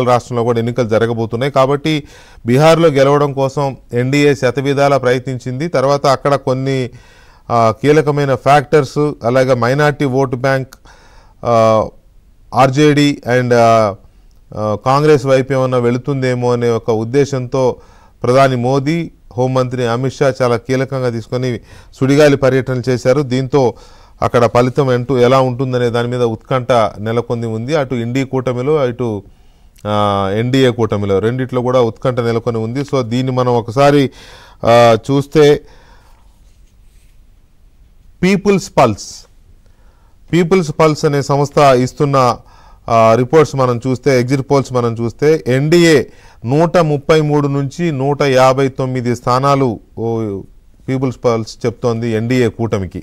రాష్ట్రంలో కూడా ఎన్నికలు జరగబోతున్నాయి కాబట్టి బీహార్లో గెలవడం కోసం ఎన్డీఏ శతవిధాలా ప్రయత్నించింది. తర్వాత అక్కడ కొన్ని కీలకమైన ఫ్యాక్టర్స్ అలాగే minority vote bank RJD and Congress వైపు ఏమన్నా వెళుతుందేమో అనే ఒక ఉద్దేశంతో ప్రధాని మోదీ హోంమంత్రి అమిత్ షా చాలా కీలకంగా తీసుకొని సుడిగాలి పర్యటన చేశారు. దీంతో అక్కడ ఫలితం ఎలా ఉంటుందనే దాని మీద ఉత్కంఠ నెలకొంది ఉంది. అటు ఇండీ కూటమిలో ఇటు ఎన్డీఏ కూటమిలో రెండిట్లో కూడా ఉత్కంఠ నెలకొని ఉంది. సో దీన్ని మనం ఒకసారి చూస్తే పీపుల్స్ పల్స్ అనే సంస్థ ఇస్తున్న రిపోర్ట్స్ మనం చూస్తే ఎగ్జిట్ పోల్స్ మనం చూస్తే ఎన్డీఏ 133 నుంచి 159 స్థానాలు పీపుల్స్ పల్స్ చెప్తోంది ఎన్డీఏ కూటమికి.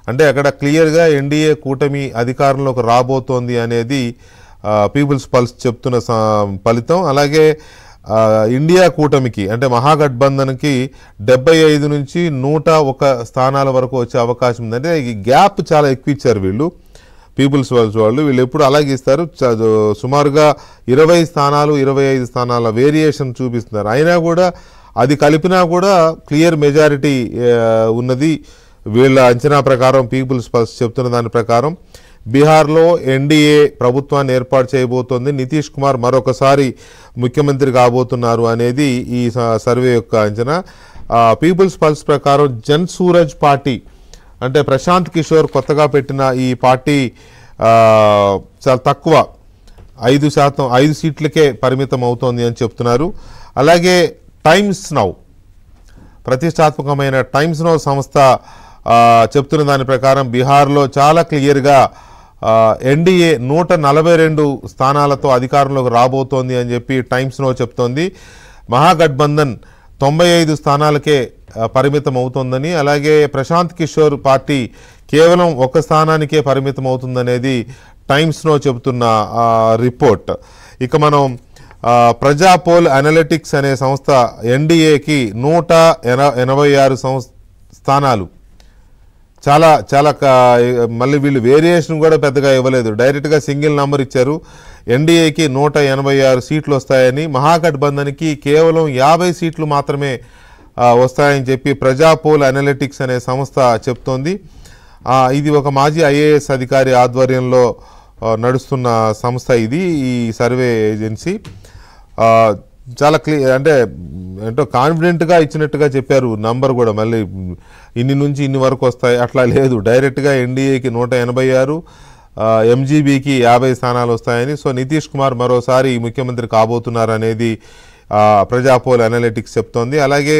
అంటే అక్కడ క్లియర్గా ఎన్డీఏ కూటమి అధికారంలోకి రాబోతోంది అనేది పీపుల్స్ పల్స్ చెప్తున్న ఫలితం. అలాగే ఇండియా కూటమికి అంటే మహాగఠబంధన్కి 75 నుంచి 101 స్థానాల వరకు వచ్చే అవకాశం ఉంది. అంటే ఈ గ్యాప్ చాలా ఎక్కువ ఇచ్చారు వీళ్ళు పీపుల్స్ వాళ్ళు ఎప్పుడు అలాగే ఇస్తారు. సుమారుగా 20 స్థానాలు 25 స్థానాల వేరియేషన్ చూపిస్తున్నారు. అయినా కూడా అది కలిపినా కూడా క్లియర్ మెజారిటీ ఉన్నది వీళ్ళ అంచనా ప్రకారం. పీపుల్స్ పల్స్ చెప్తున్న దాని ప్రకారం బీహార్లో ఎన్డీఏ ప్రభుత్వాన్ని ఏర్పాటు చేయబోతోంది. నితీష్ కుమార్ మరొకసారి ముఖ్యమంత్రి కాబోతున్నారు అనేది ఈ సర్వే యొక్క అంచనా. పీపుల్స్ పల్స్ ప్రకారం జన్ సూరజ్ పార్టీ అంటే ప్రశాంత్ కిషోర్ కొత్తగా పెట్టిన ఈ పార్టీ చాలా తక్కువ 5% 5 సీట్లకే పరిమితం అవుతోంది అని చెప్తున్నారు. అలాగే టైమ్స్ నౌ ప్రతిష్టాత్మకమైన టైమ్స్ నౌ సంస్థ చెప్తున్న దాని ప్రకారం బీహార్లో చాలా క్లియర్గా ఎన్డీఏ 142 స్థానాలతో అధికారంలోకి రాబోతోంది అని చెప్పి టైమ్స్ నౌ చెప్తోంది. మహాగఠబంధన్ 95 స్థానాలకే పరిమితం అవుతోందని, అలాగే ప్రశాంత్ కిషోర్ పార్టీ కేవలం 1 స్థానానికే పరిమితం అవుతుందనేది టైమ్స్ నౌ చెబుతున్న రిపోర్ట్. ఇక మనం ప్రజాపోల్ అనలిటిక్స్ అనే సంస్థ ఎన్డీఏకి 186 స్థానాలు చాలా చాలా మళ్ళీ వీళ్ళు వేరియేషన్ కూడా పెద్దగా ఇవ్వలేదు, డైరెక్ట్గా సింగిల్ నంబర్ ఇచ్చారు. ఎన్డీఏకి 186 సీట్లు వస్తాయని, మహాగఠబంధన్కి కేవలం 50 సీట్లు మాత్రమే వస్తాయని చెప్పి ప్రజాపోల్ అనలిటిక్స్ అనే సంస్థ చెప్తోంది. ఇది ఒక మాజీ ఐఏఎస్ అధికారి ఆధ్వర్యంలో నడుస్తున్న సంస్థ ఇది, ఈ సర్వే ఏజెన్సీ. చాలా అంటే ఏంటో కాన్ఫిడెంట్గా ఇచ్చినట్టుగా చెప్పారు నంబర్ కూడా. మళ్ళీ ఇన్ని నుంచి ఇన్ని వరకు వస్తాయి అట్లా లేదు, డైరెక్ట్గా ఎన్డీఏకి 186, ఎంజీబీకి 50 స్థానాలు వస్తాయని. సో నితీష్ కుమార్ మరోసారి ముఖ్యమంత్రి కాబోతున్నారు అనేది ప్రజాపోల్ అనలిటిక్స్ చెప్తోంది. అలాగే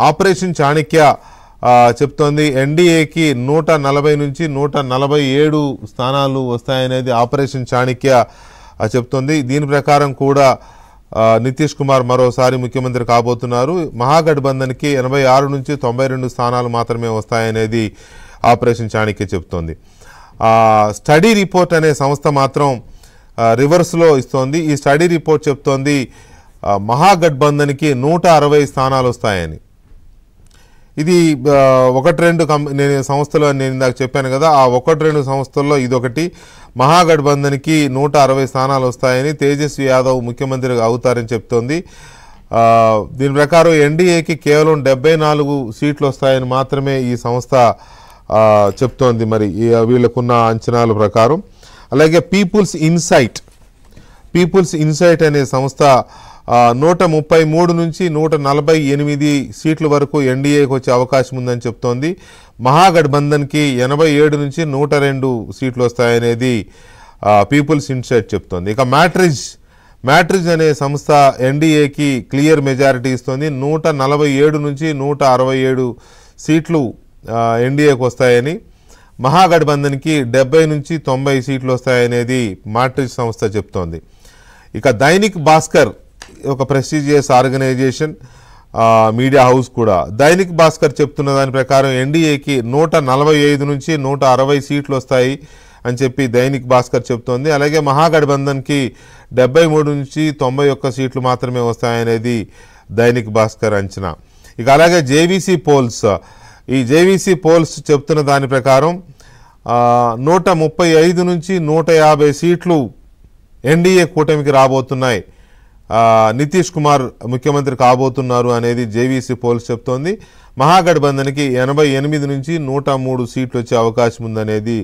ఆపరేషన్ చాణక్య చెప్తోంది ఎన్డీఏకి 140 నుంచి 147 స్థానాలు వస్తాయనేది ఆపరేషన్ చాణక్య చెప్తోంది. దీని ప్రకారం కూడా నితీష్ కుమార్ మరోసారి ముఖ్యమంత్రి కాబోతున్నారు. మహాగఠబంధన్కి 86 నుంచి 92 స్థానాలు మాత్రమే వస్తాయనేది ఆపరేషన్ చాణక్య చెప్తోంది. స్టడీ రిపోర్ట్ అనే సంస్థ మాత్రం రివర్స్లో ఇస్తోంది. ఈ స్టడీ రిపోర్ట్ చెప్తోంది మహాగఠబంధన్కి 160 స్థానాలు వస్తాయని. ఇది 1-2 సంస్థలు నేను ఇందాక చెప్పాను కదా, ఆ 1-2 సంస్థల్లో ఇదొకటి. మహాగఠబంధన్కి 160 స్థానాలు వస్తాయని, తేజస్వి యాదవ్ ముఖ్యమంత్రి అవుతారని చెప్తోంది. దీని ప్రకారం ఎన్డీఏకి కేవలం 74 సీట్లు వస్తాయని మాత్రమే ఈ సంస్థ చెప్తోంది మరి వీళ్ళకున్న అంచనాల ప్రకారం. అలాగే పీపుల్స్ ఇన్సైట్ అనే సంస్థ 133 నుంచి 148 సీట్ల వరకు ఎన్డీఏకి వచ్చే అవకాశం ఉందని చెప్తోంది. మహాగఠబంధన్కి 87 నుంచి 102 సీట్లు వస్తాయనేది పీపుల్స్ ఇన్సైట్ చెప్తోంది. ఇక మ్యాట్రిజ్ అనే సంస్థ ఎన్డీఏకి క్లియర్ మెజారిటీ ఇస్తోంది. 147 నుంచి 167 సీట్లు ఎన్డీఏకి వస్తాయని, మహాగఠబంధన్కి 70 నుంచి 90 సీట్లు వస్తాయనేది మ్యాట్రిజ్ సంస్థ చెప్తోంది. ఇక దైనిక్ భాస్కర్ ఒక ప్రెస్టీజియస్ ఆర్గనైజేషన్, మీడియా హౌస్ కూడా. దైనిక్ భాస్కర్ చెప్తున్న దాని ప్రకారం ఎన్డీఏకి 145 నుంచి 160 సీట్లు వస్తాయి అని చెప్పి దైనిక్ భాస్కర్ చెప్తోంది. అలాగే మహాగఠబంధన్కి 73 నుంచి 91 సీట్లు మాత్రమే వస్తాయనేది దైనిక్ భాస్కర్ అంచనా. ఇక అలాగే జేవీసీ పోల్స్ చెప్తున్న దాని ప్రకారం 135 నుంచి 150 సీట్లు ఎన్డీఏ కూటమికి రాబోతున్నాయి, నితీష్ కుమార్ ముఖ్యమంత్రి కాబోతున్నారు అనేది జేవీసీ పోల్స్ చెప్తోంది. మహాగఠబంధన్కి 88 నుంచి 103 సీట్లు వచ్చే అవకాశం ఉందనేది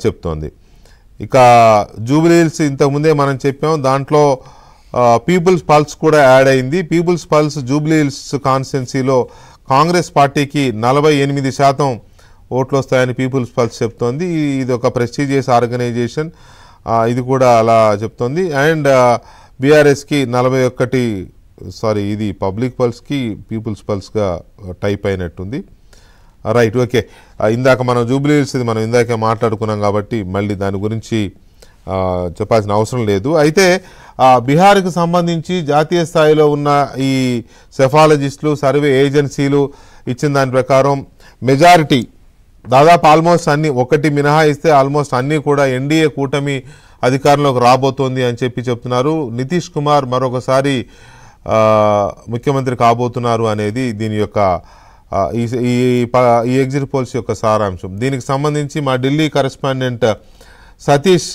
చెప్తోంది. ఇక జూబ్లీహిల్స్ ఇంతకుముందే మనం చెప్పాం, దాంట్లో పీపుల్స్ పల్స్ కూడా యాడ్ అయింది. పీపుల్స్ పల్స్ జూబ్లీహిల్స్ కాన్స్టిట్యున్సీలో కాంగ్రెస్ పార్టీకి 48% ఓట్లు వస్తాయని పీపుల్స్ పల్స్ చెప్తోంది. ఇది ఒక ప్రెస్టీజియస్ ఆర్గనైజేషన్, ఇది కూడా అలా చెప్తోంది. అండ్ బీఆర్ఎస్కి 41, ఇది పబ్లిక్ పల్స్కి పీపుల్స్ పల్స్గా టైప్ అయినట్టుంది. Right, okay. ఇందాక మనం జూబ్లీహిల్స్ మనం ఇందాక మాట్లాడుకున్నాం కాబట్టి మళ్ళీ దాని గురించి చెప్పాల్సిన అవసరం లేదు. అయితే బీహార్కి సంబంధించి జాతీయ స్థాయిలో ఉన్న ఈ సెఫాలజిస్టులు, సర్వే ఏజెన్సీలు ఇచ్చిన దాని ప్రకారం మెజారిటీ దాదాపు ఆల్మోస్ట్ అన్ని, ఒకటి మినహాయిస్తే ఆల్మోస్ట్ అన్నీ కూడా ఎన్డీఏ కూటమి అధికారంలోకి రాబోతోంది అని చెప్తున్నారు. నితీష్ కుమార్ మరొకసారి ముఖ్యమంత్రి కాబోతున్నారు అనేది దీని యొక్క ఈ ఎగ్జిట్ పోల్స్ యొక్క సారాంశం. దీనికి సంబంధించి మా ఢిల్లీ కరెస్పాండెంట్ సతీష్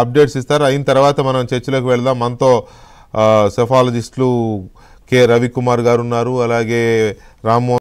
అప్డేట్స్ ఇస్తారు. అయిన తర్వాత మనం చర్చలోకి వెళ్దాం. మనతో సెఫాలజిస్టులు కె రవికుమార్ గారు ఉన్నారు, అలాగే రామ్మోహన్